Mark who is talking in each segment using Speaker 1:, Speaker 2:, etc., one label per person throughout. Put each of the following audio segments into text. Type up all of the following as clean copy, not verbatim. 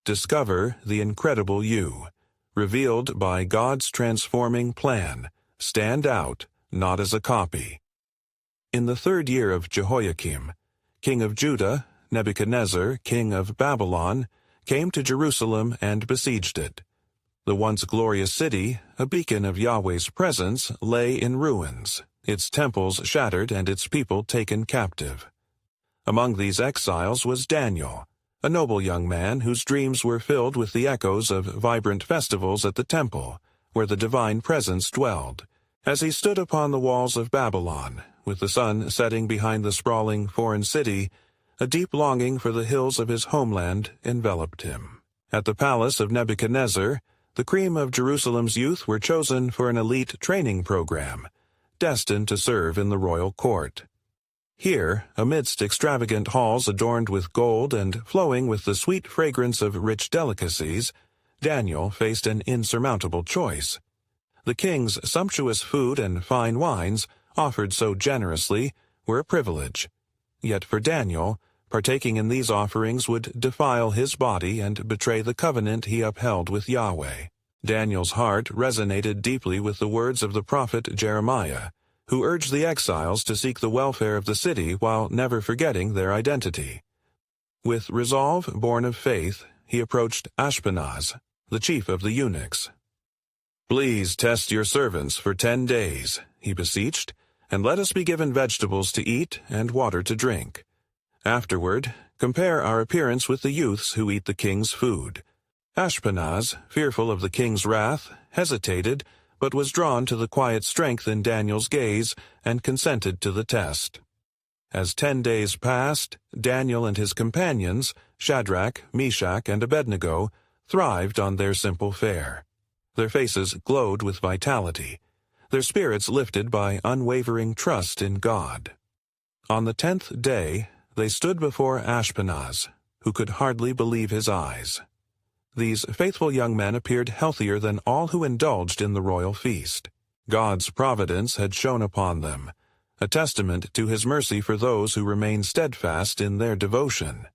Speaker 1: discover the incredible you, revealed by God's transforming plan. Stand out, not as a copy. In the 3rd year of Jehoiakim, king of Judah, Nebuchadnezzar, king of Babylon, came to Jerusalem and besieged it. The once glorious city, a beacon of Yahweh's presence, lay in ruins, its temples shattered and its people taken captive. Among these exiles was Daniel, a noble young man whose dreams were filled with the echoes of vibrant festivals at the temple, where the divine presence dwelled. As he stood upon the walls of Babylon, with the sun setting behind the sprawling foreign city, a deep longing for the hills of his homeland enveloped him. At the palace of Nebuchadnezzar, the cream of Jerusalem's youth were chosen for an elite training program, destined to serve in the royal court. Here, amidst extravagant halls adorned with gold and flowing with the sweet fragrance of rich delicacies, Daniel faced an insurmountable choice. The king's sumptuous food and fine wines, offered so generously, were a privilege. Yet for Daniel, partaking in these offerings would defile his body and betray the covenant he upheld with Yahweh. Daniel's heart resonated deeply with the words of the prophet Jeremiah, who urged the exiles to seek the welfare of the city while never forgetting their identity. With resolve born of faith, he approached Ashpenaz, the chief of the eunuchs. "Please test your servants for 10 days," he beseeched, "and let us be given vegetables to eat and water to drink. Afterward, compare our appearance with the youths who eat the king's food." Ashpenaz, fearful of the king's wrath, hesitated, but was drawn to the quiet strength in Daniel's gaze and consented to the test. As 10 days passed, Daniel and his companions, Shadrach, Meshach, and Abednego, thrived on their simple fare. Their faces glowed with vitality, their spirits lifted by unwavering trust in God. On the 10th day, they stood before Ashpenaz, who could hardly believe his eyes. These faithful young men appeared healthier than all who indulged in the royal feast. God's providence had shone upon them, a testament to his mercy for those who remain steadfast in their devotion.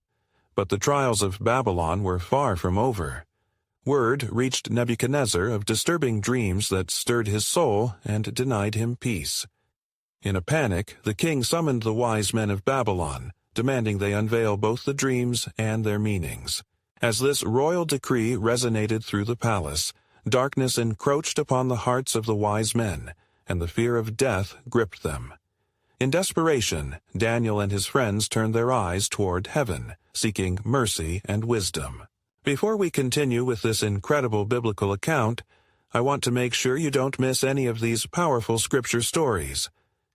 Speaker 1: But the trials of Babylon were far from over. Word reached Nebuchadnezzar of disturbing dreams that stirred his soul and denied him peace. In a panic, the king summoned the wise men of Babylon, demanding they unveil both the dreams and their meanings. As this royal decree resonated through the palace, darkness encroached upon the hearts of the wise men, and the fear of death gripped them. In desperation, Daniel and his friends turned their eyes toward heaven, seeking mercy and wisdom. Before we continue with this incredible biblical account, I want to make sure you don't miss any of these powerful scripture stories.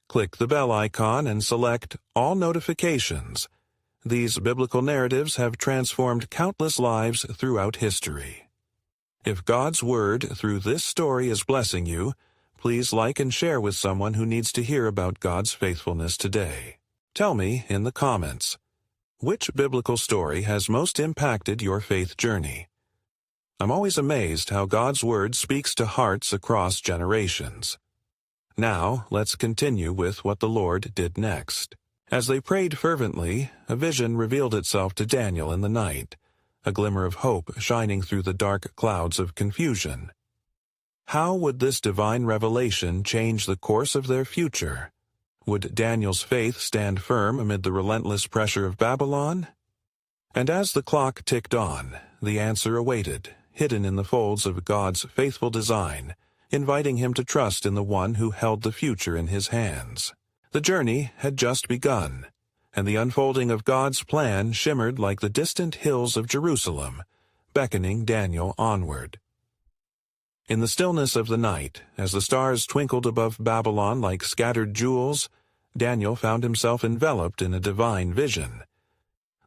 Speaker 1: Click the bell icon and select All Notifications. These biblical narratives have transformed countless lives throughout history. If God's Word through this story is blessing you, please like and share with someone who needs to hear about God's faithfulness today. Tell me in the comments, which biblical story has most impacted your faith journey? I'm always amazed how God's Word speaks to hearts across generations. Now, let's continue with what the Lord did next. As they prayed fervently, a vision revealed itself to Daniel in the night, a glimmer of hope shining through the dark clouds of confusion. How would this divine revelation change the course of their future? Would Daniel's faith stand firm amid the relentless pressure of Babylon? And as the clock ticked on, the answer awaited, hidden in the folds of God's faithful design, inviting him to trust in the one who held the future in his hands. The journey had just begun, and the unfolding of God's plan shimmered like the distant hills of Jerusalem, beckoning Daniel onward. In the stillness of the night, as the stars twinkled above Babylon like scattered jewels, Daniel found himself enveloped in a divine vision.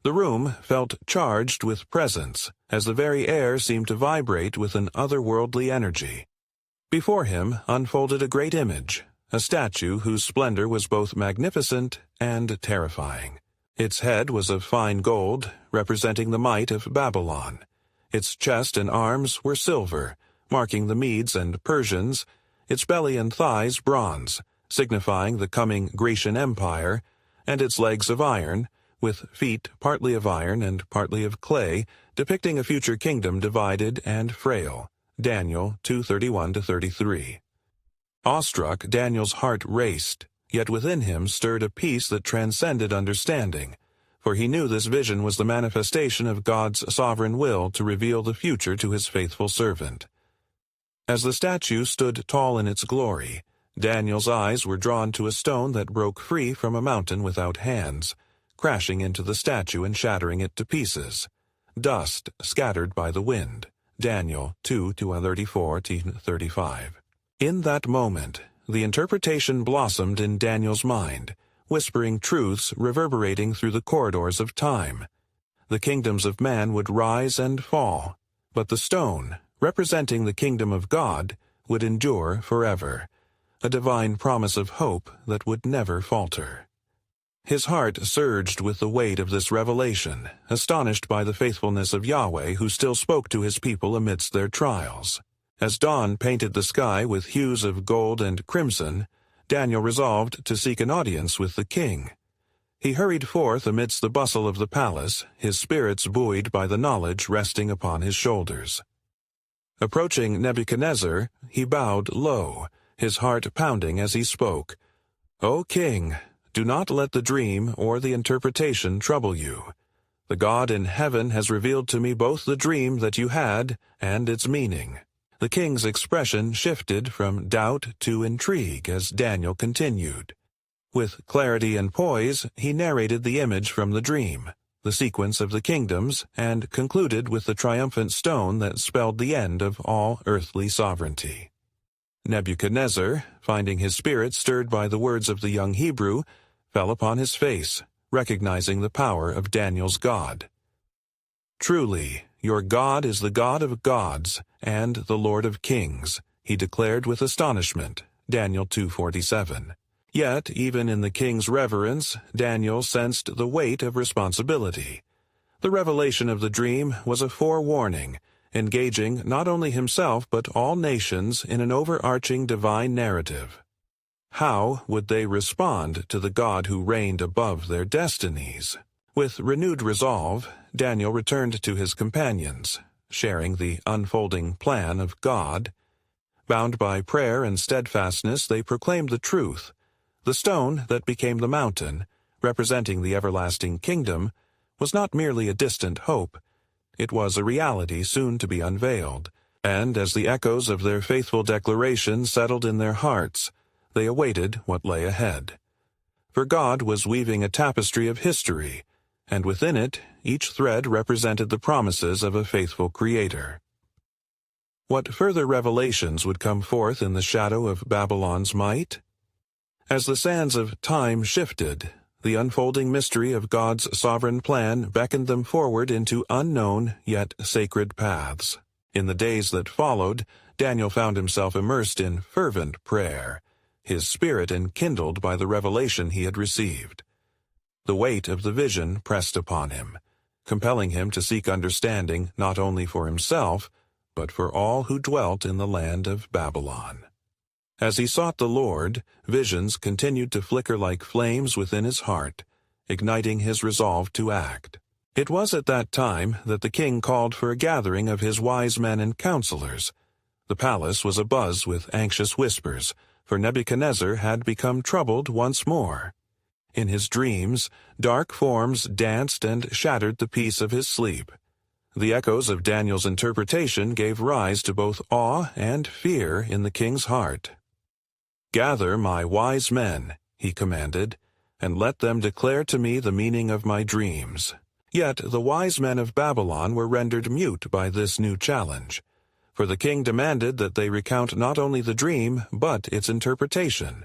Speaker 1: The room felt charged with presence, as the very air seemed to vibrate with an otherworldly energy. Before him unfolded a great image, a statue whose splendor was both magnificent and terrifying. Its head was of fine gold, representing the might of Babylon. Its chest and arms were silver, marking the Medes and Persians, its belly and thighs bronze, signifying the coming Grecian Empire, and its legs of iron, with feet partly of iron and partly of clay, depicting a future kingdom divided and frail. Daniel 2:31-33. Awestruck, Daniel's heart raced, yet within him stirred a peace that transcended understanding, for he knew this vision was the manifestation of God's sovereign will to reveal the future to his faithful servant. As the statue stood tall in its glory, Daniel's eyes were drawn to a stone that broke free from a mountain without hands, crashing into the statue and shattering it to pieces. Dust scattered by the wind. Daniel 2:34-35. In that moment, the interpretation blossomed in Daniel's mind, whispering truths reverberating through the corridors of time. The kingdoms of man would rise and fall, but the stone, representing the kingdom of God, would endure forever, a divine promise of hope that would never falter. His heart surged with the weight of this revelation, astonished by the faithfulness of Yahweh who still spoke to his people amidst their trials. As dawn painted the sky with hues of gold and crimson, Daniel resolved to seek an audience with the king. He hurried forth amidst the bustle of the palace, his spirits buoyed by the knowledge resting upon his shoulders. Approaching Nebuchadnezzar, he bowed low, his heart pounding as he spoke. "O king, do not let the dream or the interpretation trouble you. The God in heaven has revealed to me both the dream that you had and its meaning." The king's expression shifted from doubt to intrigue as Daniel continued. With clarity and poise, he narrated the image from the dream, the sequence of the kingdoms, and concluded with the triumphant stone that spelled the end of all earthly sovereignty. Nebuchadnezzar, finding his spirit stirred by the words of the young Hebrew, fell upon his face, recognizing the power of Daniel's God. "Truly, your God is the God of gods and the Lord of kings," he declared with astonishment. Daniel 2:47. Yet, even in the king's reverence, Daniel sensed the weight of responsibility. The revelation of the dream was a forewarning, engaging not only himself but all nations in an overarching divine narrative. How would they respond to the God who reigned above their destinies? With renewed resolve, Daniel returned to his companions, sharing the unfolding plan of God. Bound by prayer and steadfastness, they proclaimed the truth. The stone that became the mountain, representing the everlasting kingdom, was not merely a distant hope. It was a reality soon to be unveiled, and as the echoes of their faithful declaration settled in their hearts, they awaited what lay ahead. For God was weaving a tapestry of history, and within it, each thread represented the promises of a faithful Creator. What further revelations would come forth in the shadow of Babylon's might? As the sands of time shifted, the unfolding mystery of God's sovereign plan beckoned them forward into unknown yet sacred paths. In the days that followed, Daniel found himself immersed in fervent prayer, his spirit enkindled by the revelation he had received. The weight of the vision pressed upon him, compelling him to seek understanding not only for himself, but for all who dwelt in the land of Babylon. As he sought the Lord, visions continued to flicker like flames within his heart, igniting his resolve to act. It was at that time that the king called for a gathering of his wise men and counselors. The palace was abuzz with anxious whispers, for Nebuchadnezzar had become troubled once more. In his dreams, dark forms danced and shattered the peace of his sleep. The echoes of Daniel's interpretation gave rise to both awe and fear in the king's heart. "Gather my wise men," he commanded, "and let them declare to me the meaning of my dreams." Yet the wise men of Babylon were rendered mute by this new challenge, for the king demanded that they recount not only the dream, but its interpretation.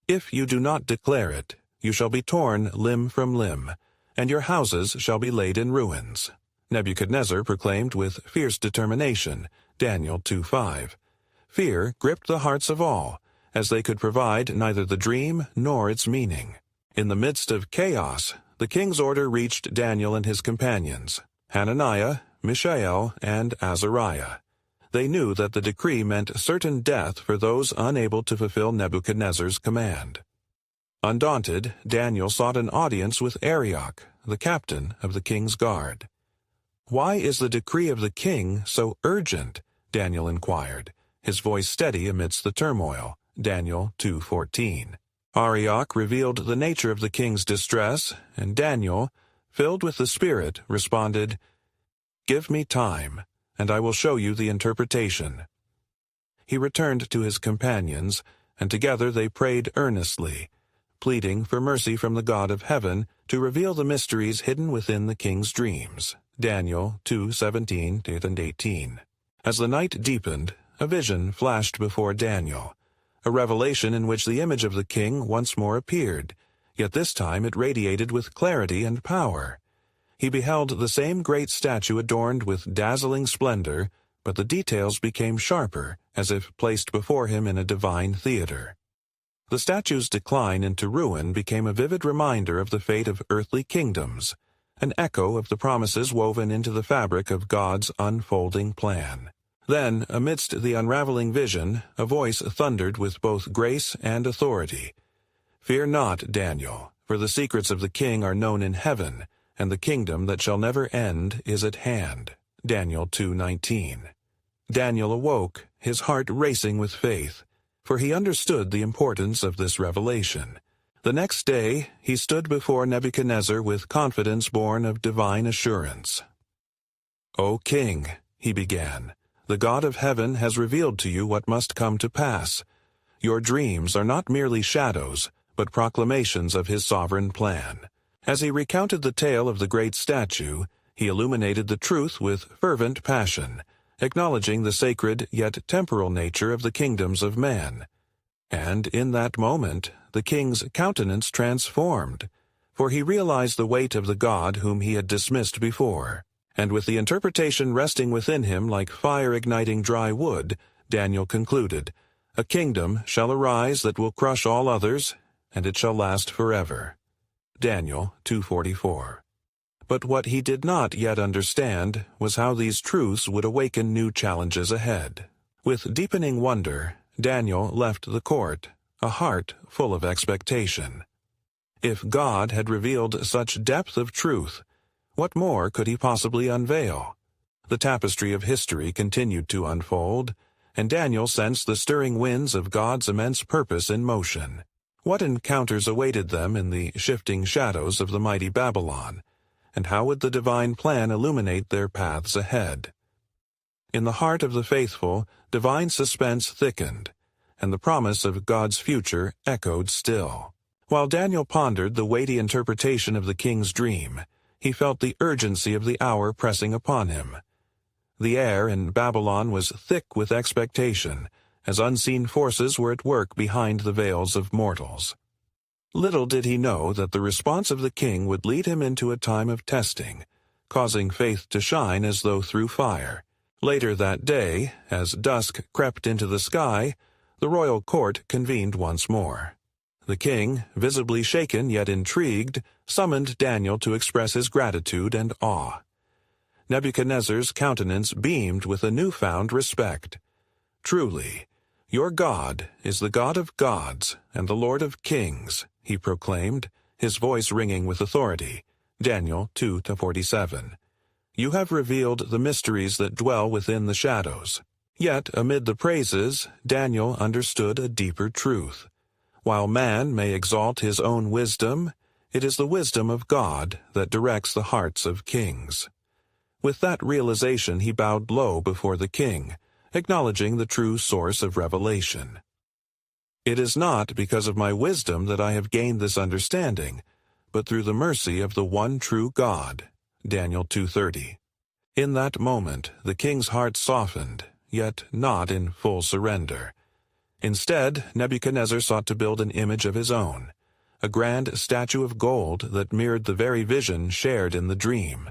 Speaker 1: "If you do not declare it, you shall be torn limb from limb, and your houses shall be laid in ruins," Nebuchadnezzar proclaimed with fierce determination. Daniel 2:5. Fear gripped the hearts of all, as they could provide neither the dream nor its meaning. In the midst of chaos, the king's order reached Daniel and his companions, Hananiah, Mishael, and Azariah. They knew that the decree meant certain death for those unable to fulfill Nebuchadnezzar's command. Undaunted, Daniel sought an audience with Arioch, the captain of the king's guard. "Why is the decree of the king so urgent?" Daniel inquired, his voice steady amidst the turmoil. Daniel 2:14. Arioch revealed the nature of the king's distress, and Daniel, filled with the Spirit, responded, "Give me time, and I will show you the interpretation." He returned to his companions, and together they prayed earnestly, pleading for mercy from the God of heaven to reveal the mysteries hidden within the king's dreams. Daniel 2:17-18. As the night deepened, a vision flashed before Daniel, a revelation in which the image of the king once more appeared, yet this time it radiated with clarity and power. He beheld the same great statue adorned with dazzling splendor, but the details became sharper, as if placed before him in a divine theater. The statue's decline into ruin became a vivid reminder of the fate of earthly kingdoms, an echo of the promises woven into the fabric of God's unfolding plan. Then, amidst the unraveling vision, a voice thundered with both grace and authority. "Fear not, Daniel, for the secrets of the king are known in heaven, and the kingdom that shall never end is at hand." Daniel 2:19. Daniel awoke, his heart racing with faith, for he understood the importance of this revelation. The next day, he stood before Nebuchadnezzar with confidence born of divine assurance. "O king," he began, "the God of heaven has revealed to you what must come to pass. Your dreams are not merely shadows, but proclamations of his sovereign plan." As he recounted the tale of the great statue, he illuminated the truth with fervent passion, acknowledging the sacred yet temporal nature of the kingdoms of man. And in that moment, the king's countenance transformed, for he realized the weight of the God whom he had dismissed before. And with the interpretation resting within him like fire igniting dry wood, Daniel concluded, "A kingdom shall arise that will crush all others, and it shall last forever." Daniel 2:44. But what he did not yet understand was how these truths would awaken new challenges ahead. With deepening wonder, Daniel left the court, a heart full of expectation. If God had revealed such depth of truth, what more could he possibly unveil? The tapestry of history continued to unfold, and Daniel sensed the stirring winds of God's immense purpose in motion. What encounters awaited them in the shifting shadows of the mighty Babylon, and how would the divine plan illuminate their paths ahead? In the heart of the faithful, divine suspense thickened, and the promise of God's future echoed still. While Daniel pondered the weighty interpretation of the king's dream, he felt the urgency of the hour pressing upon him. The air in Babylon was thick with expectation, as unseen forces were at work behind the veils of mortals. Little did he know that the response of the king would lead him into a time of testing, causing faith to shine as though through fire. Later that day, as dusk crept into the sky, the royal court convened once more. The king, visibly shaken yet intrigued, summoned Daniel to express his gratitude and awe. Nebuchadnezzar's countenance beamed with a newfound respect. "Truly, your God is the God of gods and the Lord of kings," he proclaimed, his voice ringing with authority. Daniel 2:47. "You have revealed the mysteries that dwell within the shadows." Yet, amid the praises, Daniel understood a deeper truth. While man may exalt his own wisdom, it is the wisdom of God that directs the hearts of kings. With that realization he bowed low before the king, acknowledging the true source of revelation. "It is not because of my wisdom that I have gained this understanding, but through the mercy of the one true God." Daniel 2:30. In that moment, the king's heart softened, yet not in full surrender. Instead, Nebuchadnezzar sought to build an image of his own, a grand statue of gold that mirrored the very vision shared in the dream.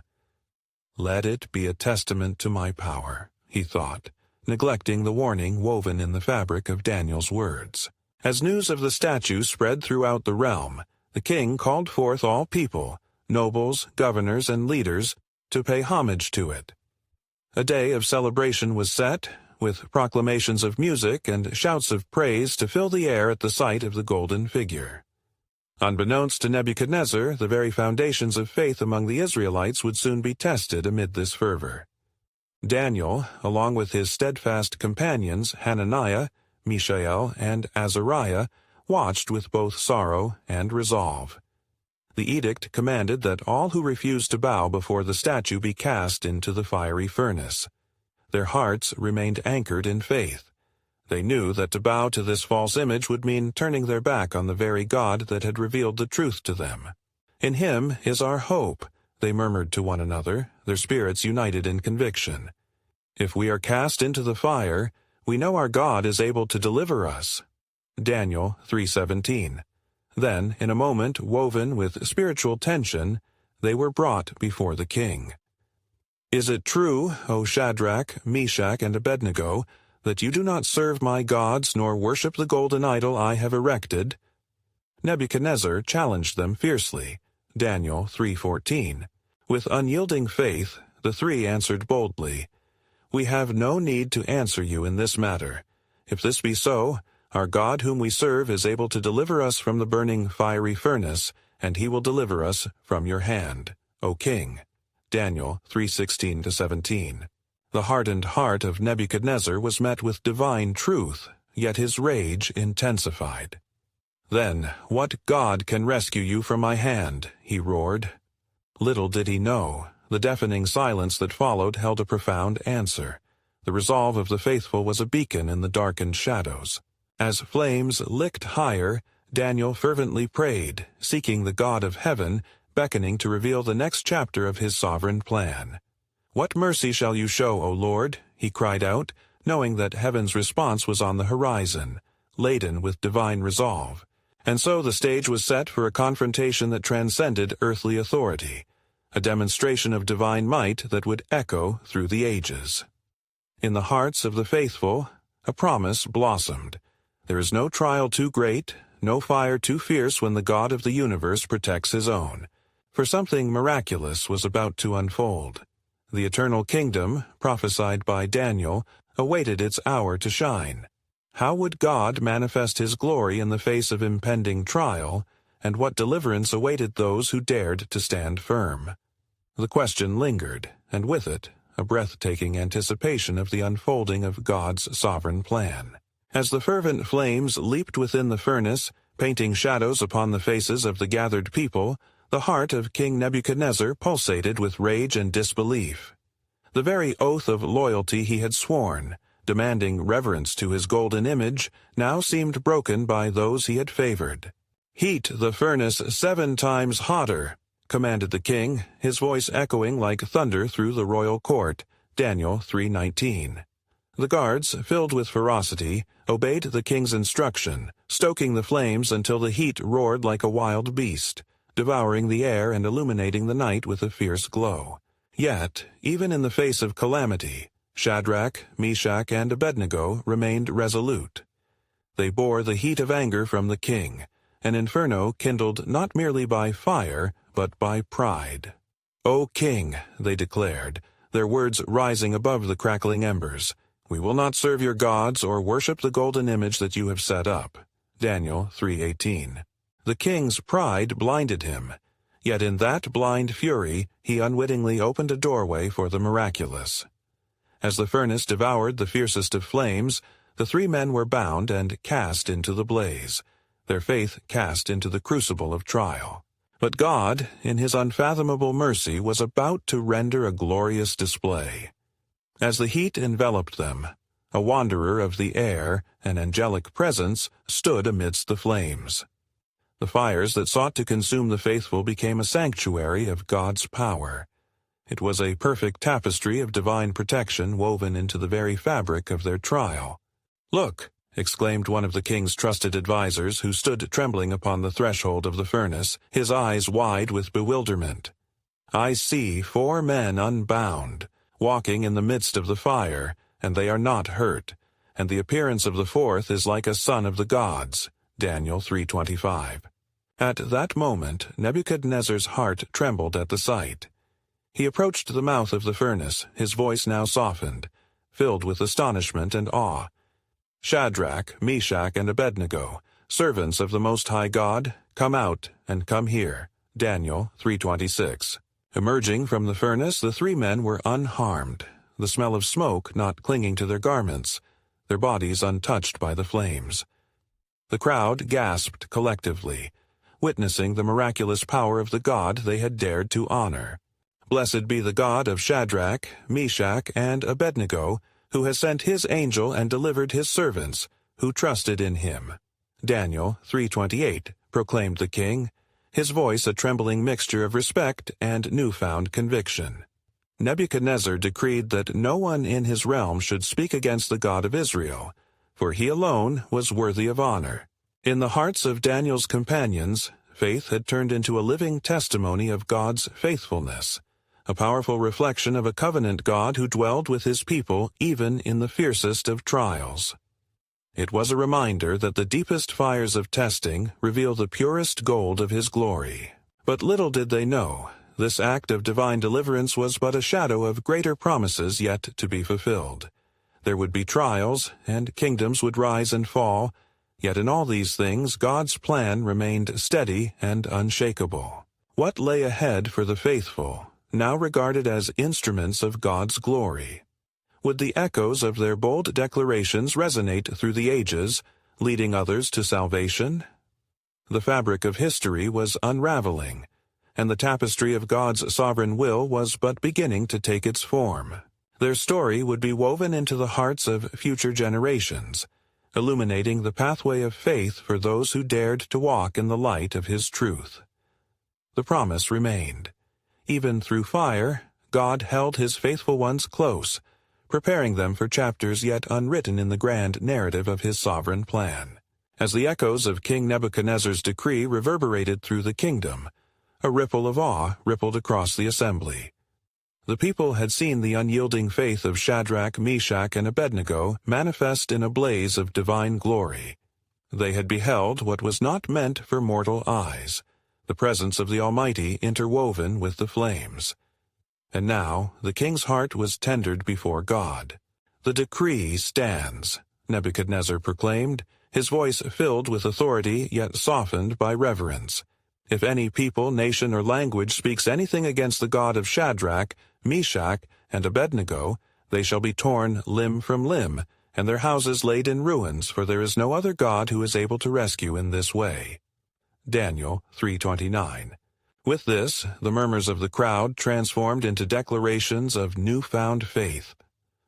Speaker 1: "Let it be a testament to my power," he thought, neglecting the warning woven in the fabric of Daniel's words. As news of the statue spread throughout the realm, the king called forth all people, nobles, governors, and leaders, to pay homage to it. A day of celebration was set, with proclamations of music and shouts of praise to fill the air at the sight of the golden figure. Unbeknownst to Nebuchadnezzar, the very foundations of faith among the Israelites would soon be tested amid this fervor. Daniel, along with his steadfast companions Hananiah, Mishael, and Azariah, watched with both sorrow and resolve. The edict commanded that all who refused to bow before the statue be cast into the fiery furnace. Their hearts remained anchored in faith. They knew that to bow to this false image would mean turning their back on the very God that had revealed the truth to them. "In him is our hope," they murmured to one another, their spirits united in conviction. "If we are cast into the fire, we know our God is able to deliver us." Daniel 3:17. Then, in a moment woven with spiritual tension, they were brought before the king. "Is it true, O Shadrach, Meshach, and Abednego, that you do not serve my gods nor worship the golden idol I have erected?" Nebuchadnezzar challenged them fiercely. Daniel 3:14. With unyielding faith, the three answered boldly, "We have no need to answer you in this matter. If this be so, our God whom we serve is able to deliver us from the burning fiery furnace, and he will deliver us from your hand, O king." Daniel 3:16-17. The hardened heart of Nebuchadnezzar was met with divine truth, yet his rage intensified. "Then, what God can rescue you from my hand?" he roared. Little did he know, the deafening silence that followed held a profound answer. The resolve of the faithful was a beacon in the darkened shadows. As flames licked higher, Daniel fervently prayed, seeking the God of heaven, beckoning to reveal the next chapter of his sovereign plan. "What mercy shall you show, O Lord?" he cried out, knowing that heaven's response was on the horizon, laden with divine resolve. And so the stage was set for a confrontation that transcended earthly authority, a demonstration of divine might that would echo through the ages. In the hearts of the faithful, a promise blossomed. There is no trial too great, no fire too fierce when the God of the universe protects his own. For something miraculous was about to unfold. The eternal kingdom, prophesied by Daniel, awaited its hour to shine. How would God manifest his glory in the face of impending trial, and what deliverance awaited those who dared to stand firm? The question lingered, and with it, a breathtaking anticipation of the unfolding of God's sovereign plan. As the fervent flames leaped within the furnace, painting shadows upon the faces of the gathered people, the heart of King Nebuchadnezzar pulsated with rage and disbelief. The very oath of loyalty he had sworn, demanding reverence to his golden image, now seemed broken by those he had favored. "Heat the furnace 7 times hotter," commanded the king, his voice echoing like thunder through the royal court. Daniel 3:19. The guards, filled with ferocity, obeyed the king's instruction, stoking the flames until the heat roared like a wild beast, devouring the air and illuminating the night with a fierce glow. Yet, even in the face of calamity, Shadrach, Meshach, and Abednego remained resolute. They bore the heat of anger from the king, an inferno kindled not merely by fire, but by pride. "O king," they declared, their words rising above the crackling embers, "we will not serve your gods or worship the golden image that you have set up." Daniel 3:18. The king's pride blinded him, yet in that blind fury he unwittingly opened a doorway for the miraculous. As the furnace devoured the fiercest of flames, the 3 men were bound and cast into the blaze, their faith cast into the crucible of trial. But God, in his unfathomable mercy, was about to render a glorious display. As the heat enveloped them, a wanderer of the air, an angelic presence, stood amidst the flames. The fires that sought to consume the faithful became a sanctuary of God's power. It was a perfect tapestry of divine protection woven into the very fabric of their trial. "Look!" exclaimed one of the king's trusted advisers, who stood trembling upon the threshold of the furnace, his eyes wide with bewilderment. "I see 4 men unbound, walking in the midst of the fire, and they are not hurt, and the appearance of the 4th is like a son of the gods." Daniel 3:25. At that moment, Nebuchadnezzar's heart trembled at the sight. He approached the mouth of the furnace, his voice now softened, filled with astonishment and awe. "Shadrach, Meshach, and Abednego, "Servants of the Most High God, come out and come here." Daniel 3:26. Emerging from the furnace, the three men were unharmed, the smell of smoke not clinging to their garments, their bodies untouched by the flames. The crowd gasped collectively, witnessing the miraculous power of the God they had dared to honor. "Blessed be the God of Shadrach, Meshach, and Abednego, who has sent his angel and delivered his servants, who trusted in him." Daniel 3:28, proclaimed the king, his voice a trembling mixture of respect and newfound conviction. Nebuchadnezzar decreed that no one in his realm should speak against the God of Israel, for he alone was worthy of honor. In the hearts of Daniel's companions, faith had turned into a living testimony of God's faithfulness, a powerful reflection of a covenant God who dwelled with his people even in the fiercest of trials. It was a reminder that the deepest fires of testing reveal the purest gold of his glory. But little did they know, this act of divine deliverance was but a shadow of greater promises yet to be fulfilled. There would be trials, and kingdoms would rise and fall, yet in all these things God's plan remained steady and unshakable. What lay ahead for the faithful, now regarded as instruments of God's glory? Would the echoes of their bold declarations resonate through the ages, leading others to salvation? The fabric of history was unraveling, and the tapestry of God's sovereign will was but beginning to take its form. Their story would be woven into the hearts of future generations, illuminating the pathway of faith for those who dared to walk in the light of His truth. The promise remained. Even through fire, God held His faithful ones close, preparing them for chapters yet unwritten in the grand narrative of His sovereign plan. As the echoes of King Nebuchadnezzar's decree reverberated through the kingdom, a ripple of awe rippled across the assembly. The people had seen the unyielding faith of Shadrach, Meshach, and Abednego manifest in a blaze of divine glory. They had beheld what was not meant for mortal eyes, the presence of the Almighty interwoven with the flames. And now the king's heart was tendered before God. "The decree stands," Nebuchadnezzar proclaimed, his voice filled with authority yet softened by reverence. "If any people, nation, or language speaks anything against the God of Shadrach, Meshach, and Abednego, they shall be torn limb from limb, and their houses laid in ruins, for there is no other God who is able to rescue in this way." Daniel 3:29. With this, the murmurs of the crowd transformed into declarations of newfound faith.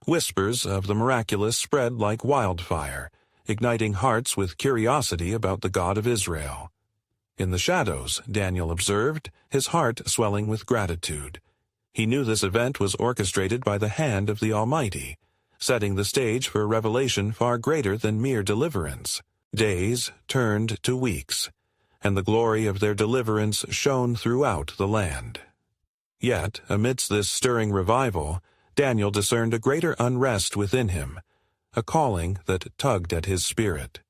Speaker 1: Whispers of the miraculous spread like wildfire, igniting hearts with curiosity about the God of Israel. In the shadows, Daniel observed, his heart swelling with gratitude. He knew this event was orchestrated by the hand of the Almighty, setting the stage for a revelation far greater than mere deliverance. Days turned to weeks, and the glory of their deliverance shone throughout the land. Yet, amidst this stirring revival, Daniel discerned a greater unrest within him, a calling that tugged at his spirit.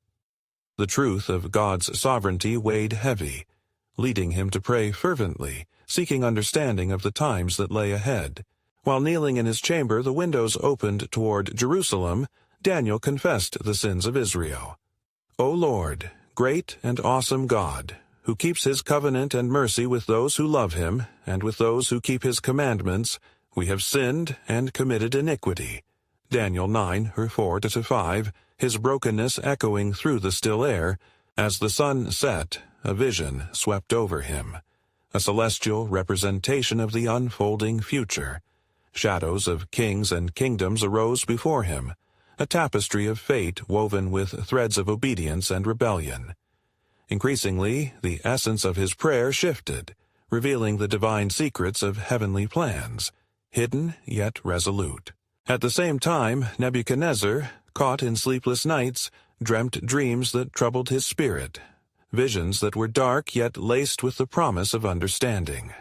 Speaker 1: The truth of God's sovereignty weighed heavy, leading him to pray fervently, seeking understanding of the times that lay ahead. While kneeling in his chamber, the windows opened toward Jerusalem, Daniel confessed the sins of Israel. "O Lord, great and awesome God, who keeps His covenant and mercy with those who love Him, and with those who keep His commandments, we have sinned and committed iniquity." Daniel 9:4-5, his brokenness echoing through the still air. As the sun set, a vision swept over him, a celestial representation of the unfolding future. Shadows of kings and kingdoms arose before him, a tapestry of fate woven with threads of obedience and rebellion. Increasingly, the essence of his prayer shifted, revealing the divine secrets of heavenly plans, hidden yet resolute. At the same time, Nebuchadnezzar, caught in sleepless nights, dreamt dreams that troubled his spirit, visions that were dark yet laced with the promise of understanding.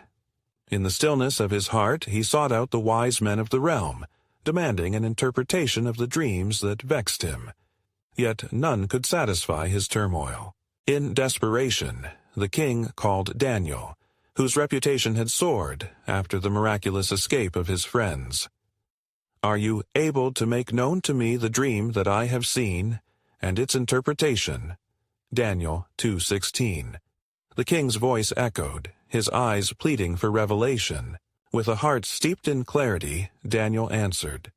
Speaker 1: In the stillness of his heart, he sought out the wise men of the realm, demanding an interpretation of the dreams that vexed him. Yet none could satisfy his turmoil. In desperation, the king called Daniel, whose reputation had soared after the miraculous escape of his friends. "Are you able to make known to me the dream that I have seen, and its interpretation?" Daniel 2:16. The king's voice echoed, his eyes pleading for revelation. With a heart steeped in clarity, Daniel answered,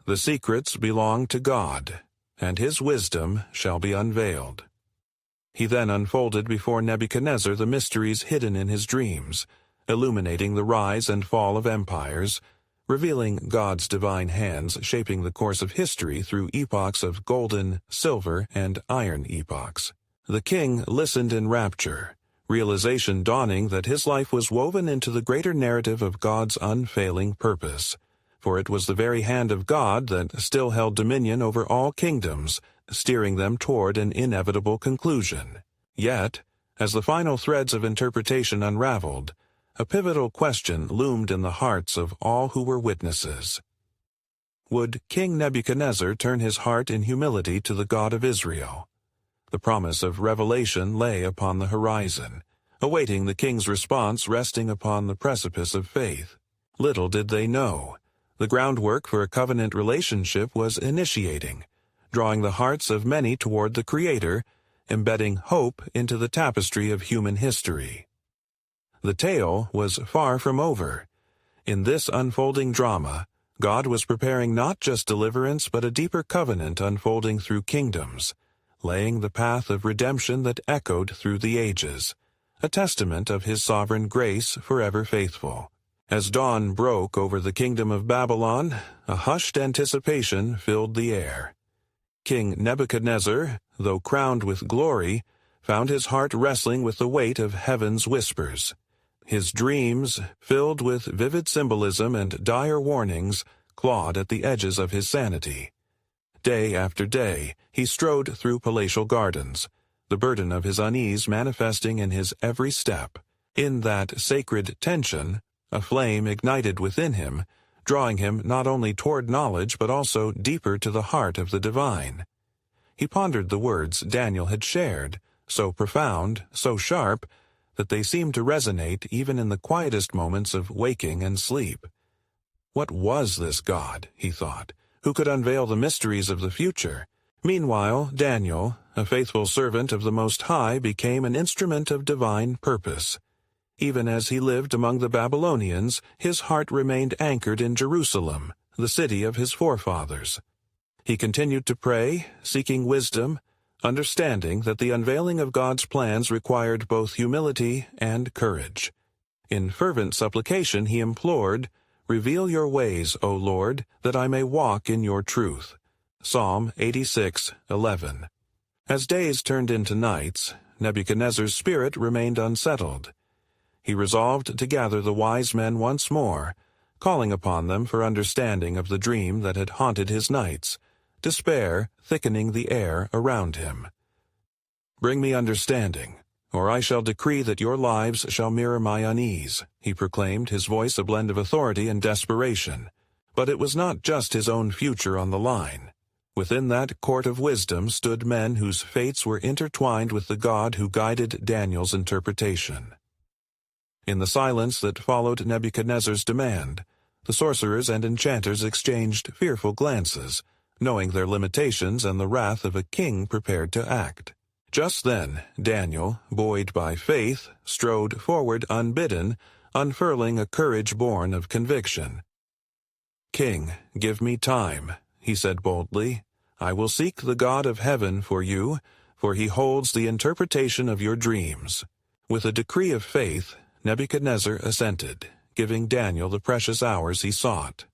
Speaker 1: "The secrets belong to God, and his wisdom shall be unveiled." He then unfolded before Nebuchadnezzar the mysteries hidden in his dreams, illuminating the rise and fall of empires, revealing God's divine hands shaping the course of history through epochs of golden, silver, and iron epochs. The king listened in rapture, realization dawning that his life was woven into the greater narrative of God's unfailing purpose, for it was the very hand of God that still held dominion over all kingdoms, steering them toward an inevitable conclusion. Yet, as the final threads of interpretation unraveled, a pivotal question loomed in the hearts of all who were witnesses. Would King Nebuchadnezzar turn his heart in humility to the God of Israel? The promise of revelation lay upon the horizon, awaiting the king's response resting upon the precipice of faith. Little did they know, the groundwork for a covenant relationship was initiating, drawing the hearts of many toward the Creator, embedding hope into the tapestry of human history. The tale was far from over. In this unfolding drama, God was preparing not just deliverance but a deeper covenant unfolding through kingdoms, laying the path of redemption that echoed through the ages, a testament of his sovereign grace forever faithful. As dawn broke over the kingdom of Babylon, a hushed anticipation filled the air. King Nebuchadnezzar, though crowned with glory, found his heart wrestling with the weight of heaven's whispers. His dreams, filled with vivid symbolism and dire warnings, clawed at the edges of his sanity. Day after day, he strode through palatial gardens, the burden of his unease manifesting in his every step. In that sacred tension, a flame ignited within him, drawing him not only toward knowledge but also deeper to the heart of the divine. He pondered the words Daniel had shared, so profound, so sharp, that they seemed to resonate even in the quietest moments of waking and sleep. What was this God, he thought, who could unveil the mysteries of the future? Meanwhile, Daniel, a faithful servant of the Most High, became an instrument of divine purpose. Even as he lived among the Babylonians, his heart remained anchored in Jerusalem, the city of his forefathers. He continued to pray, seeking wisdom, understanding that the unveiling of God's plans required both humility and courage. In fervent supplication he implored, "Reveal your ways, O Lord, that I may walk in your truth." Psalm 86:11. As days turned into nights, Nebuchadnezzar's spirit remained unsettled. He resolved to gather the wise men once more, calling upon them for understanding of the dream that had haunted his nights, despair thickening the air around him. "Bring me understanding, or I shall decree that your lives shall mirror my unease," he proclaimed, his voice a blend of authority and desperation. But it was not just his own future on the line. Within that court of wisdom stood men whose fates were intertwined with the God who guided Daniel's interpretation. In the silence that followed Nebuchadnezzar's demand, the sorcerers and enchanters exchanged fearful glances, knowing their limitations and the wrath of a king prepared to act. Just then, Daniel, buoyed by faith, strode forward unbidden, unfurling a courage born of conviction. "King, give me time," he said boldly. "I will seek the God of heaven for you, for he holds the interpretation of your dreams." With a decree of faith, Nebuchadnezzar assented, giving Daniel the precious hours he sought.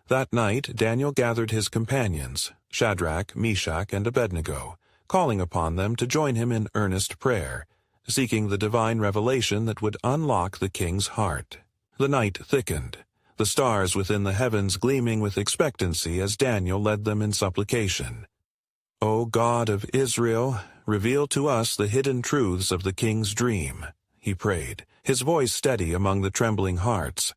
Speaker 1: That night Daniel gathered his companions, Shadrach, Meshach, and Abednego, calling upon them to join him in earnest prayer, seeking the divine revelation that would unlock the king's heart. The night thickened, the stars within the heavens gleaming with expectancy as Daniel led them in supplication. "O God of Israel, reveal to us the hidden truths of the king's dream," he prayed, his voice steady among the trembling hearts.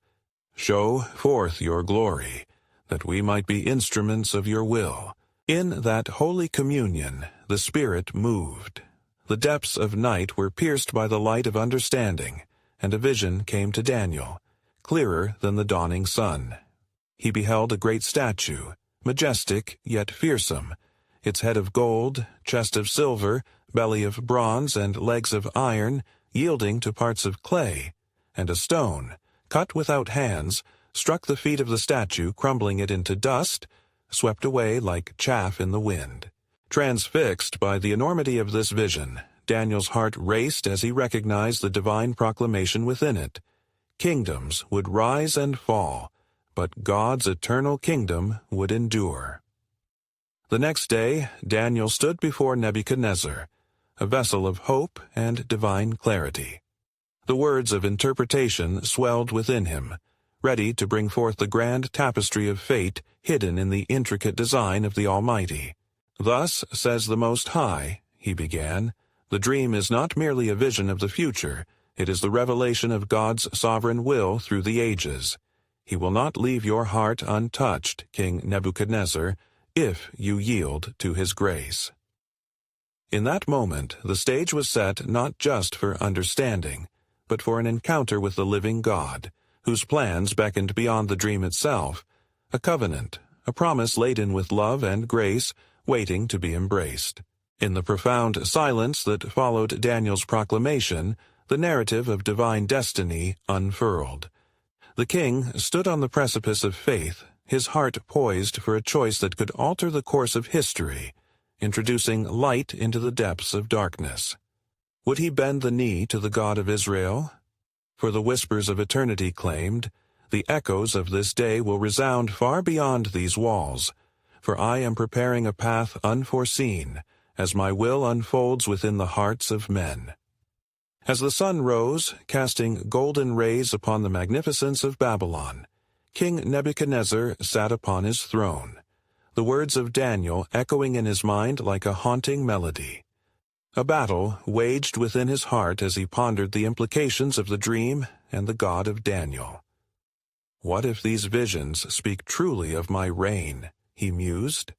Speaker 1: "Show forth your glory, that we might be instruments of your will." In that holy communion, the Spirit moved. The depths of night were pierced by the light of understanding, and a vision came to Daniel, clearer than the dawning sun. He beheld a great statue, majestic yet fearsome, its head of gold, chest of silver, belly of bronze and legs of iron, yielding to parts of clay, and a stone, cut without hands, struck the feet of the statue, crumbling it into dust, swept away like chaff in the wind. Transfixed by the enormity of this vision, Daniel's heart raced as he recognized the divine proclamation within it. Kingdoms would rise and fall, but God's eternal kingdom would endure. The next day, Daniel stood before Nebuchadnezzar, a vessel of hope and divine clarity. The words of interpretation swelled within him, ready to bring forth the grand tapestry of fate hidden in the intricate design of the Almighty. "Thus says the Most High," he began, "the dream is not merely a vision of the future, it is the revelation of God's sovereign will through the ages. He will not leave your heart untouched, King Nebuchadnezzar, if you yield to his grace." In that moment, the stage was set not just for understanding, but for an encounter with the living God, whose plans beckoned beyond the dream itself, a covenant, a promise laden with love and grace, waiting to be embraced. In the profound silence that followed Daniel's proclamation, the narrative of divine destiny unfurled. The king stood on the precipice of faith, his heart poised for a choice that could alter the course of history, introducing light into the depths of darkness. Would he bend the knee to the God of Israel? For the whispers of eternity claimed, "The echoes of this day will resound far beyond these walls, for I am preparing a path unforeseen, as my will unfolds within the hearts of men." As the sun rose, casting golden rays upon the magnificence of Babylon, King Nebuchadnezzar sat upon his throne, the words of Daniel echoing in his mind like a haunting melody. A battle waged within his heart as he pondered the implications of the dream and the God of Daniel. "What if these visions speak truly of my reign?" he mused.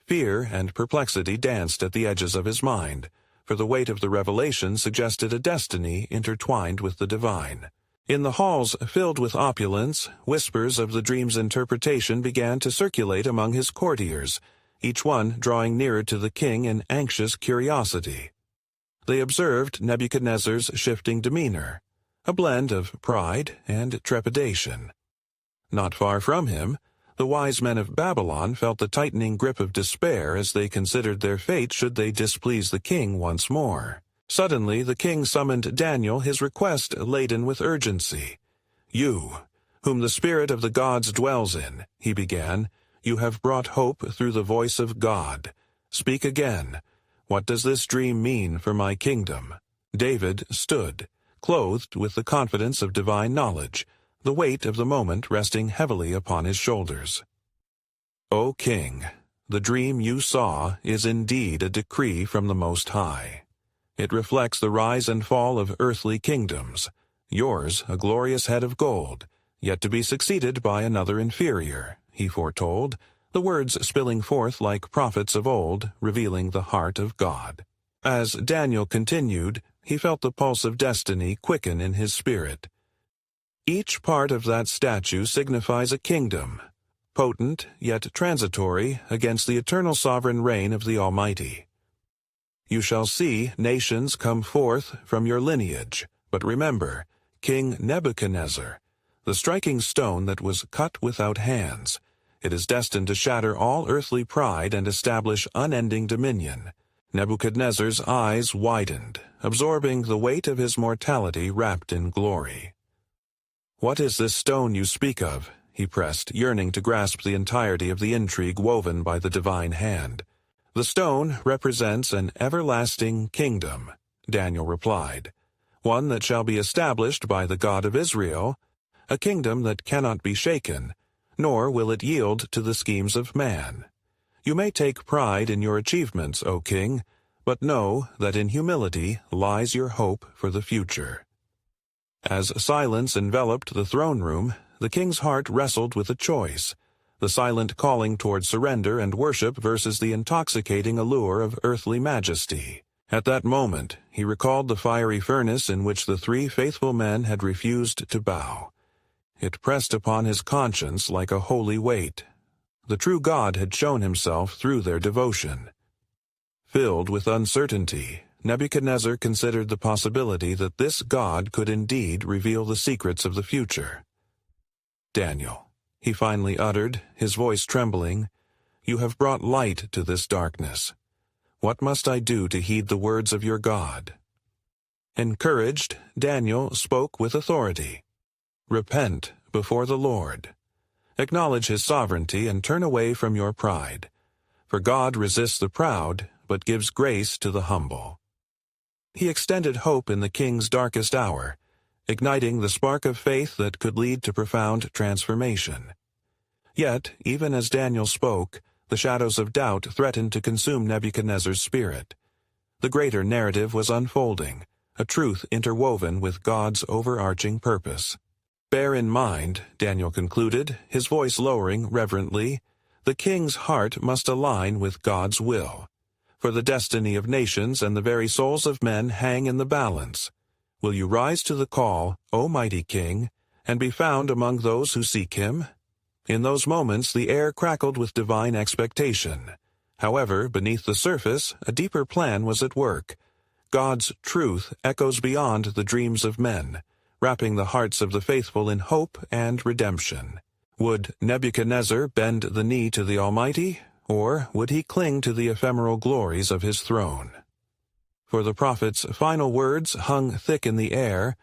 Speaker 1: Fear and perplexity danced at the edges of his mind, for the weight of the revelation suggested a destiny intertwined with the divine. In the halls filled with opulence, whispers of the dream's interpretation began to circulate among his courtiers, each one drawing nearer to the king in anxious curiosity. They observed Nebuchadnezzar's shifting demeanor, a blend of pride and trepidation. Not far from him, the wise men of Babylon felt the tightening grip of despair as they considered their fate should they displease the king once more. Suddenly the king summoned Daniel, his request laden with urgency. "You, whom the spirit of the gods dwells in," he began, "you have brought hope through the voice of God. Speak again. What does this dream mean for my kingdom?" David stood, clothed with the confidence of divine knowledge, the weight of the moment resting heavily upon his shoulders. "O king, the dream you saw is indeed a decree from the Most High. It reflects the rise and fall of earthly kingdoms, yours a glorious head of gold, yet to be succeeded by another inferior," he foretold, the words spilling forth like prophets of old, revealing the heart of God. As Daniel continued, he felt the pulse of destiny quicken in his spirit. Each part of that statue signifies a kingdom, potent yet transitory against the eternal sovereign reign of the Almighty. "You shall see nations come forth from your lineage, but remember, King Nebuchadnezzar, the striking stone that was cut without hands. It is destined to shatter all earthly pride and establish unending dominion." Nebuchadnezzar's eyes widened, absorbing the weight of his mortality wrapped in glory. "What is this stone you speak of?" he pressed, yearning to grasp the entirety of the intrigue woven by the divine hand. "The stone represents an everlasting kingdom," Daniel replied, "one that shall be established by the God of Israel, a kingdom that cannot be shaken, nor will it yield to the schemes of man. You may take pride in your achievements, O king, but know that in humility lies your hope for the future." As silence enveloped the throne room, the king's heart wrestled with a choice, the silent calling toward surrender and worship versus the intoxicating allure of earthly majesty. At that moment, he recalled the fiery furnace in which the three faithful men had refused to bow. It pressed upon his conscience like a holy weight. The true God had shown himself through their devotion. Filled with uncertainty, Nebuchadnezzar considered the possibility that this God could indeed reveal the secrets of the future. "Daniel," he finally uttered, his voice trembling, "you have brought light to this darkness. What must I do to heed the words of your God?" Encouraged, Daniel spoke with authority. "Repent before the Lord. Acknowledge his sovereignty and turn away from your pride. For God resists the proud, but gives grace to the humble." He extended hope in the king's darkest hour, igniting the spark of faith that could lead to profound transformation. Yet, even as Daniel spoke, the shadows of doubt threatened to consume Nebuchadnezzar's spirit. The greater narrative was unfolding, a truth interwoven with God's overarching purpose. "Bear in mind," Daniel concluded, his voice lowering reverently, "the king's heart must align with God's will. For the destiny of nations and the very souls of men hang in the balance. Will you rise to the call, O mighty King, and be found among those who seek him?" In those moments the air crackled with divine expectation. However, beneath the surface, a deeper plan was at work. God's truth echoes beyond the dreams of men, wrapping the hearts of the faithful in hope and redemption. Would Nebuchadnezzar bend the knee to the Almighty, or would he cling to the ephemeral glories of his throne? For the prophet's final words hung thick in the air,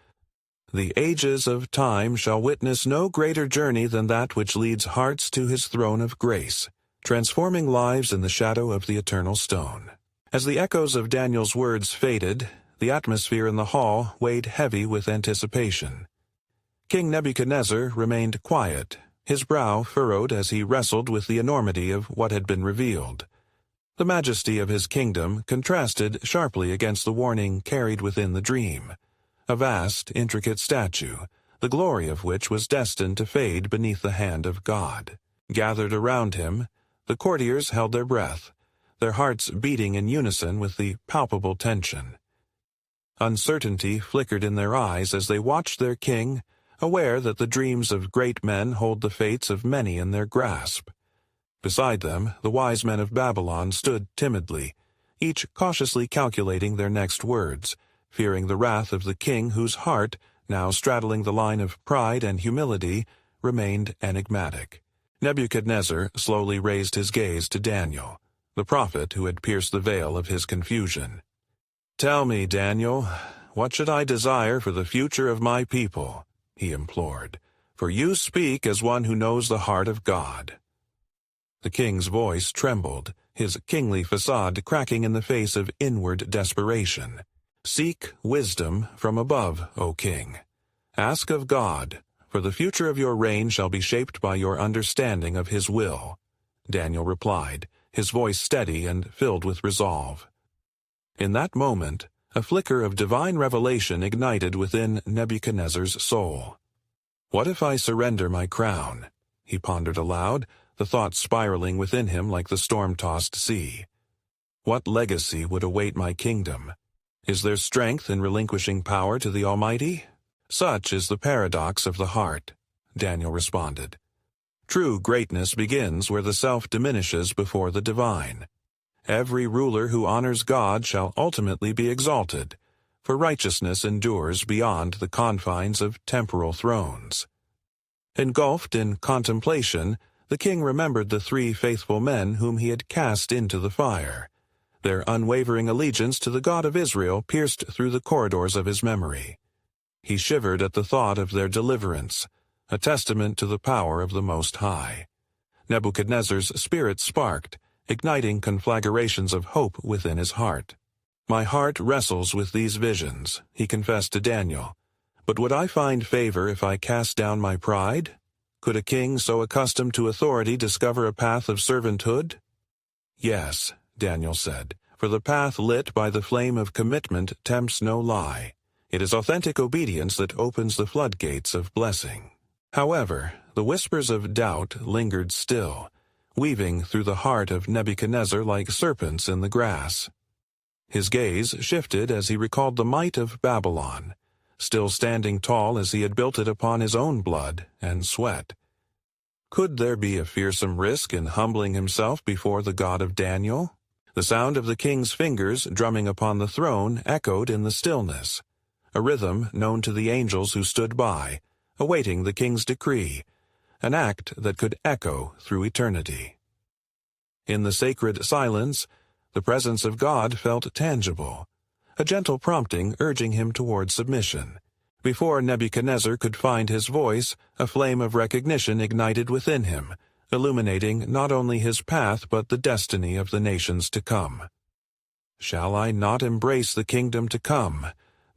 Speaker 1: "The ages of time shall witness no greater journey than that which leads hearts to his throne of grace, transforming lives in the shadow of the eternal stone." As the echoes of Daniel's words faded, the atmosphere in the hall weighed heavy with anticipation. King Nebuchadnezzar remained quiet, his brow furrowed as he wrestled with the enormity of what had been revealed. The majesty of his kingdom contrasted sharply against the warning carried within the dream, a vast, intricate statue, the glory of which was destined to fade beneath the hand of God. Gathered around him, the courtiers held their breath, their hearts beating in unison with the palpable tension. Uncertainty flickered in their eyes as they watched their king, aware that the dreams of great men hold the fates of many in their grasp. Beside them, the wise men of Babylon stood timidly, each cautiously calculating their next words, fearing the wrath of the king whose heart, now straddling the line of pride and humility, remained enigmatic. Nebuchadnezzar slowly raised his gaze to Daniel, the prophet who had pierced the veil of his confusion. "Tell me, Daniel, what should I desire for the future of my people?" he implored, "for you speak as one who knows the heart of God." The king's voice trembled, his kingly facade cracking in the face of inward desperation. "Seek wisdom from above, O king. Ask of God, for the future of your reign shall be shaped by your understanding of his will," Daniel replied, his voice steady and filled with resolve. In that moment, a flicker of divine revelation ignited within Nebuchadnezzar's soul. "What if I surrender my crown?" he pondered aloud, the thought spiraling within him like the storm-tossed sea. "What legacy would await my kingdom? Is there strength in relinquishing power to the Almighty?" "Such is the paradox of the heart," Daniel responded. "True greatness begins where the self diminishes before the divine. Every ruler who honors God shall ultimately be exalted, for righteousness endures beyond the confines of temporal thrones." Engulfed in contemplation, the king remembered the 3 faithful men whom he had cast into the fire. Their unwavering allegiance to the God of Israel pierced through the corridors of his memory. He shivered at the thought of their deliverance, a testament to the power of the Most High. Nebuchadnezzar's spirit sparked, igniting conflagrations of hope within his heart. "My heart wrestles with these visions," he confessed to Daniel. "But would I find favor if I cast down my pride? Could a king so accustomed to authority discover a path of servanthood?" "Yes," Daniel said, "for the path lit by the flame of commitment tempts no lie. It is authentic obedience that opens the floodgates of blessing." However, the whispers of doubt lingered still, weaving through the heart of Nebuchadnezzar like serpents in the grass. His gaze shifted as he recalled the might of Babylon, still standing tall as he had built it upon his own blood and sweat. Could there be a fearsome risk in humbling himself before the God of Daniel? The sound of the king's fingers drumming upon the throne echoed in the stillness, a rhythm known to the angels who stood by, awaiting the king's decree, an act that could echo through eternity. In the sacred silence, the presence of God felt tangible, a gentle prompting urging him toward submission. Before Nebuchadnezzar could find his voice, a flame of recognition ignited within him, illuminating not only his path but the destiny of the nations to come. Shall I not embrace the kingdom to come,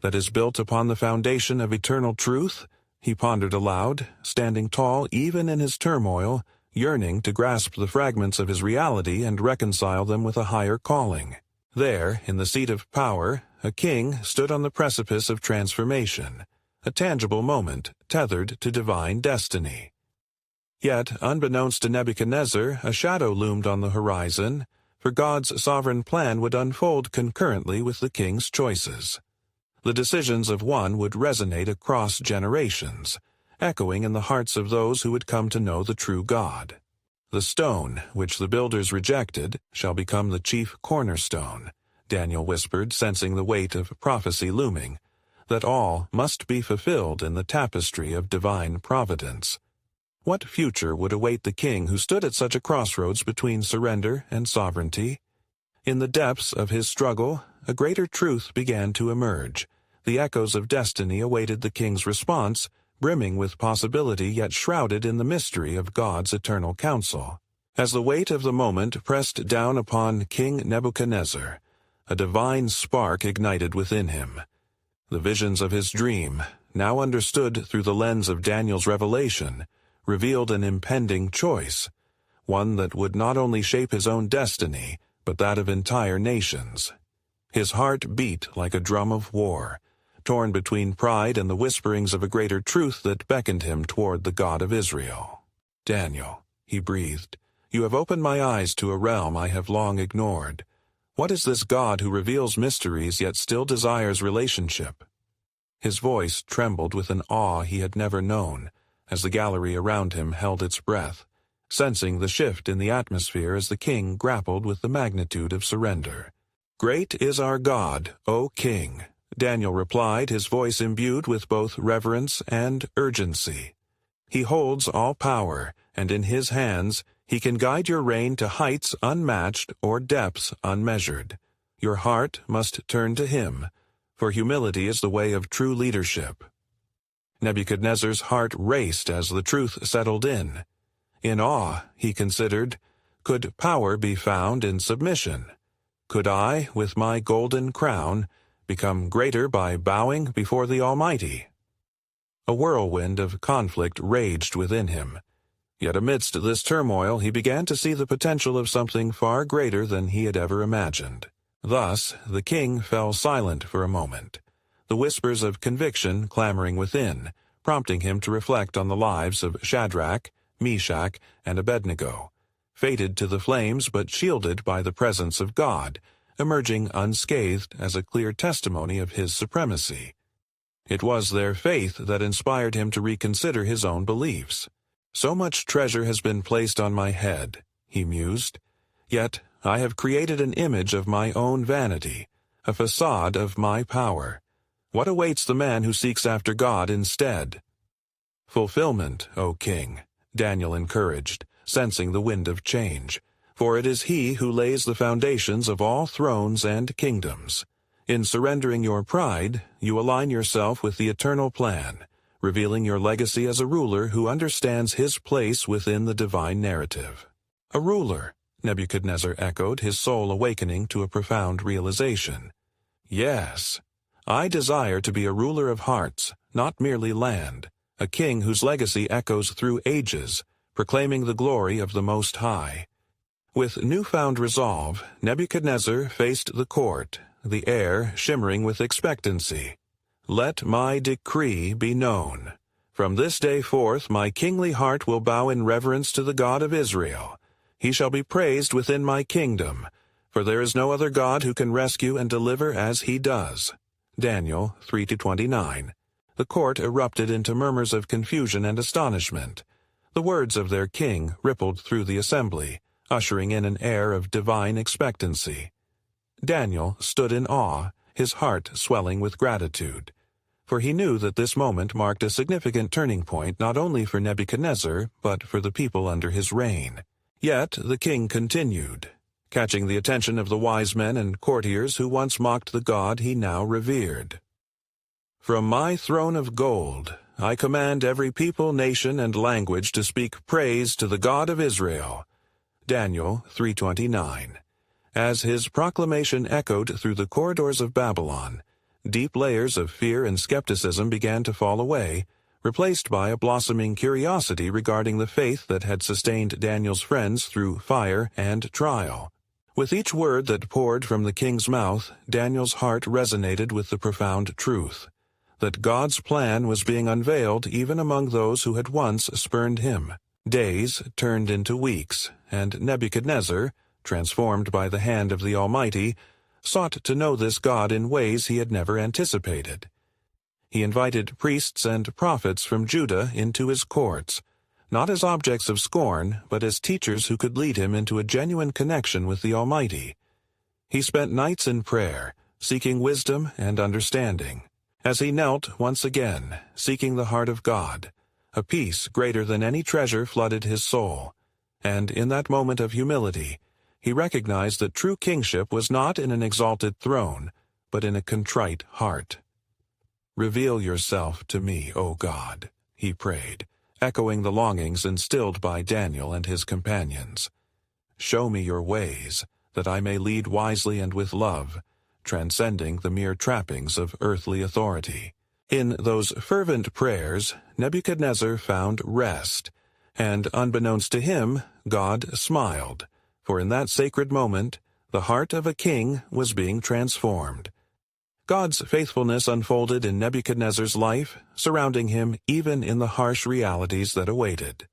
Speaker 1: that is built upon the foundation of eternal truth? He pondered aloud, standing tall even in his turmoil, yearning to grasp the fragments of his reality and reconcile them with a higher calling. There, in the seat of power, a king stood on the precipice of transformation, a tangible moment tethered to divine destiny. Yet, unbeknownst to Nebuchadnezzar, a shadow loomed on the horizon, for God's sovereign plan would unfold concurrently with the king's choices. The decisions of one would resonate across generations, echoing in the hearts of those who would come to know the true God. The stone, which the builders rejected, shall become the chief cornerstone, Daniel whispered, sensing the weight of prophecy looming, that all must be fulfilled in the tapestry of divine providence. What future would await the king who stood at such a crossroads between surrender and sovereignty? In the depths of his struggle, a greater truth began to emerge. The echoes of destiny awaited the king's response, brimming with possibility yet shrouded in the mystery of God's eternal counsel. As the weight of the moment pressed down upon King Nebuchadnezzar, a divine spark ignited within him. The visions of his dream, now understood through the lens of Daniel's revelation, revealed an impending choice, one that would not only shape his own destiny, but that of entire nations. His heart beat like a drum of war, torn between pride and the whisperings of a greater truth that beckoned him toward the God of Israel. "Daniel," he breathed, "you have opened my eyes to a realm I have long ignored. What is this God who reveals mysteries yet still desires relationship?" His voice trembled with an awe he had never known, as the gallery around him held its breath, sensing the shift in the atmosphere as the king grappled with the magnitude of surrender. "Great is our God, O King," Daniel replied, his voice imbued with both reverence and urgency. "He holds all power, and in his hands he can guide your reign to heights unmatched or depths unmeasured. Your heart must turn to him, for humility is the way of true leadership." Nebuchadnezzar's heart raced as the truth settled in. In awe, he considered, could power be found in submission? Could I, with my golden crown, become greater by bowing before the Almighty? A whirlwind of conflict raged within him. Yet amidst this turmoil he began to see the potential of something far greater than he had ever imagined. Thus the king fell silent for a moment, the whispers of conviction clamoring within, prompting him to reflect on the lives of Shadrach, Meshach, and Abednego, fated to the flames but shielded by the presence of God, emerging unscathed as a clear testimony of his supremacy. It was their faith that inspired him to reconsider his own beliefs. "So much treasure has been placed on my head," he mused, "yet I have created an image of my own vanity, a facade of my power. What awaits the man who seeks after God instead?" "Fulfillment, O King," Daniel encouraged, sensing the wind of change. "For it is he who lays the foundations of all thrones and kingdoms. In surrendering your pride, you align yourself with the eternal plan, revealing your legacy as a ruler who understands his place within the divine narrative." "A ruler," Nebuchadnezzar echoed, his soul awakening to a profound realization. "Yes, I desire to be a ruler of hearts, not merely land, a king whose legacy echoes through ages, proclaiming the glory of the Most High." With newfound resolve, Nebuchadnezzar faced the court, the air shimmering with expectancy. "Let my decree be known. From this day forth my kingly heart will bow in reverence to the God of Israel. He shall be praised within my kingdom, for there is no other God who can rescue and deliver as he does." Daniel 3-29. The court erupted into murmurs of confusion and astonishment. The words of their king rippled through the assembly, ushering in an air of divine expectancy. Daniel stood in awe, his heart swelling with gratitude, for he knew that this moment marked a significant turning point not only for Nebuchadnezzar, but for the people under his reign. Yet the king continued, catching the attention of the wise men and courtiers who once mocked the God he now revered. "From my throne of gold, I command every people, nation, and language to speak praise to the God of Israel." Daniel 3:29. As his proclamation echoed through the corridors of Babylon, deep layers of fear and skepticism began to fall away, replaced by a blossoming curiosity regarding the faith that had sustained Daniel's friends through fire and trial. With each word that poured from the king's mouth, Daniel's heart resonated with the profound truth that God's plan was being unveiled even among those who had once spurned him. Days turned into weeks, and Nebuchadnezzar, transformed by the hand of the Almighty, sought to know this God in ways he had never anticipated. He invited priests and prophets from Judah into his courts, not as objects of scorn, but as teachers who could lead him into a genuine connection with the Almighty. He spent nights in prayer, seeking wisdom and understanding. As he knelt once again, seeking the heart of God, a peace greater than any treasure flooded his soul, and in that moment of humility, he recognized that true kingship was not in an exalted throne, but in a contrite heart. "Reveal yourself to me, O God," he prayed, echoing the longings instilled by Daniel and his companions. "Show me your ways, that I may lead wisely and with love, transcending the mere trappings of earthly authority." In those fervent prayers, Nebuchadnezzar found rest, and unbeknownst to him, God smiled, for in that sacred moment, the heart of a king was being transformed. God's faithfulness unfolded in Nebuchadnezzar's life, surrounding him even in the harsh realities that awaited.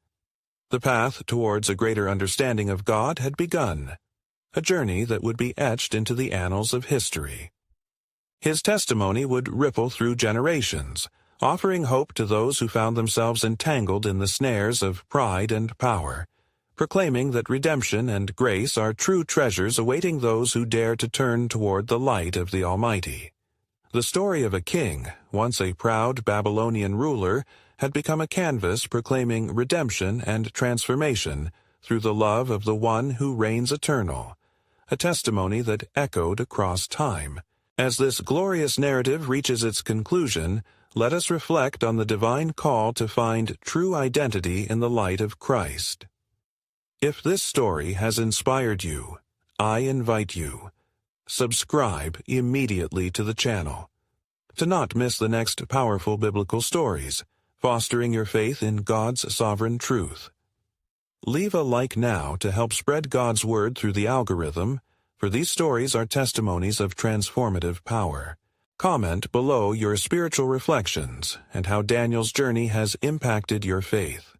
Speaker 1: The path towards a greater understanding of God had begun, a journey that would be etched into the annals of history. His testimony would ripple through generations, offering hope to those who found themselves entangled in the snares of pride and power, proclaiming that redemption and grace are true treasures awaiting those who dare to turn toward the light of the Almighty. The story of a king, once a proud Babylonian ruler, had become a canvas proclaiming redemption and transformation through the love of the one who reigns eternal, a testimony that echoed across time. As this glorious narrative reaches its conclusion, let us reflect on the divine call to find true identity in the light of Christ. If this story has inspired you, I invite you, subscribe immediately to the channel to not miss the next powerful biblical stories, fostering your faith in God's sovereign truth. Leave a like now to help spread God's word through the algorithm, for these stories are testimonies of transformative power. Comment below your spiritual reflections and how Daniel's journey has impacted your faith.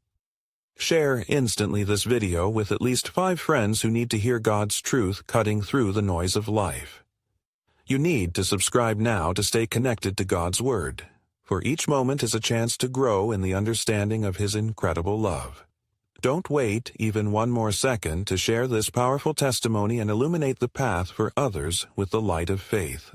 Speaker 1: Share instantly this video with at least 5 friends who need to hear God's truth cutting through the noise of life. You need to subscribe now to stay connected to God's Word, for each moment is a chance to grow in the understanding of His incredible love. Don't wait even one more second to share this powerful testimony and illuminate the path for others with the light of faith.